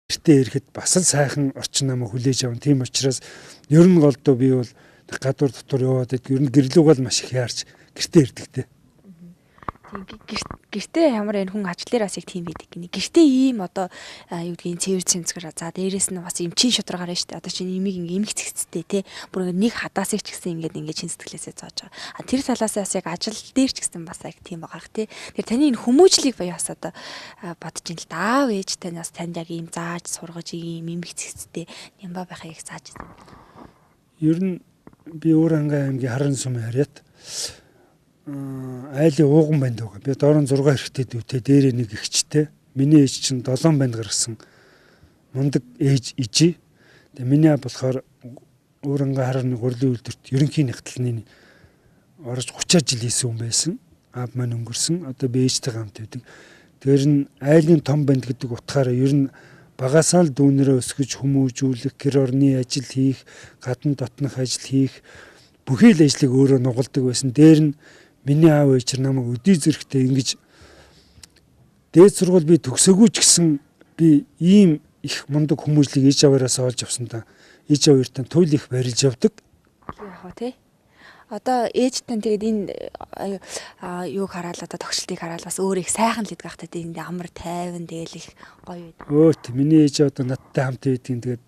гэртээ ирэхэд бас л сайхан орчин намайг хүлээж авна. Тийм учраас ер нь голдоо би бол гадуур дотор яваад байдаг. Ер нь гэрлүүг бол маш их яарч гэртээ ирдэг те. Тийм гэртээ ямар энэ хүн ажлаар бас яг тийм байдаг гинэ. Гэртээ ийм одоо юу гэдгийг цэвэр цэмцгэр за дээрэс нь бас ийм чин шударгаар шүү дээ. Одоо чинь имийг имийг цэгцтэй те. Бүр нэг хадаасыг ч гэсэн ингээд чин сэтгэлээсээ зоож байгаа. Тэр талаас бас яг ажил дээр ч гэсэн бас яг тийм байгаа х те. Тэр таны энэ хүмүүжлийг бая бас одоо бодож ин л даав ээж танаас танд яг ийм зааж сургаж ийм имийг цэгцтэй нямба байхыг их зааж байна. Ер нь би Ууранга аймгийн Харан сумын харьяат айлын ууган банд байгаа. Би дорон 6 эрэгтэй дүүтэй дээрээ нэг эгчтэй. Миний ээж чинь 7 банд гаргасан мундаг ээж ижи. Тэгээ миний аав болохоор Ууранга харны гурилын үйлдвэрт ерөнхий нэгтлэлний орж 30 жил хийсэн хүн байсан. Аав маань өнгөрсөн. Одоо би ээжтэйгээ хамт байдаг. Тэр нь айлын том банд гэдэг утгаараа ер нь багасаа л дүүнэрээ өсгөж хүмүүжүүлэх, гэр орны ажил хийх, гадна дотнох ажил хийх бүхий л ажлыг өөрөө нугалдаг байсан. Дээр нь миний аав ээж намайг өдий зэрэгтэй ингэж дээд сургууль би төгсөөгүй ч гэсэн би ийм их мундаг хүмүүжлийг ээж аваараас олж авсандаа ээж аваартай туйл их барилж явдаг. Яг тий. Одоо ээжтэй тэгээд энэ юуг хараад одоо тогтчлтыг хараад бас өөр их сайхан л идэх гахтай тийм амар тайван дээл их гоё байдаг. Өөт миний ээж одоо надтай хамт байдгийн тэгээд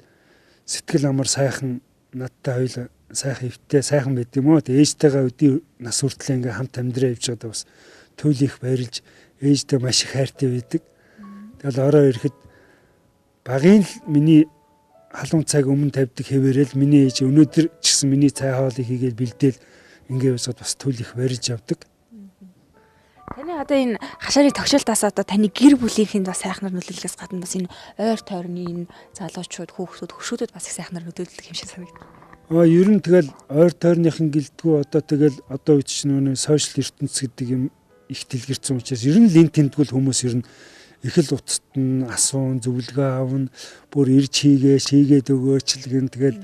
сэтгэл амар сайхан надтай хоёул сайхан өвтэй сайхан байд юм уу. Ээжтэйгээ өдий нас хүртэл ингээм хамт амьдраа явж байгаа бас туйл их барилж ээжтэй маш их хайртай байдаг. Тэгэл ороо ирэхэд багын л миний халуун цаг өмнө тавьдаг хэвээрэл миний ээж өнөөдөр ч гэсэн миний цай хоолыг хийгээл бэлдээл ингээд бас туйл их барилж явдаг. Таны одоо энэ хашааны тогшилтаас одоо таны гэр бүлийнхэнд бас сайхнаар нөлөөлөхөөс гадна бас энэ ойр тойрны энэ залуучууд, хүүхдүүд, хөшөөдөд бас их сайхнаар нөлөөлдөг юм шиг санагдав. Ер нь тэгэл ойр тойрныхан гэлтгүү одоо тэгэл одоо үед чинь нөө сошиал ертөнц гэдэг юм их дэлгэрсэн учраас ер нь линк тэмдгүүл хүмүүс ер нь их л утасд нь асуун зөвлөгөө авна бүр ирж хийгээ шийгээд өгөөчлгэн тэгэл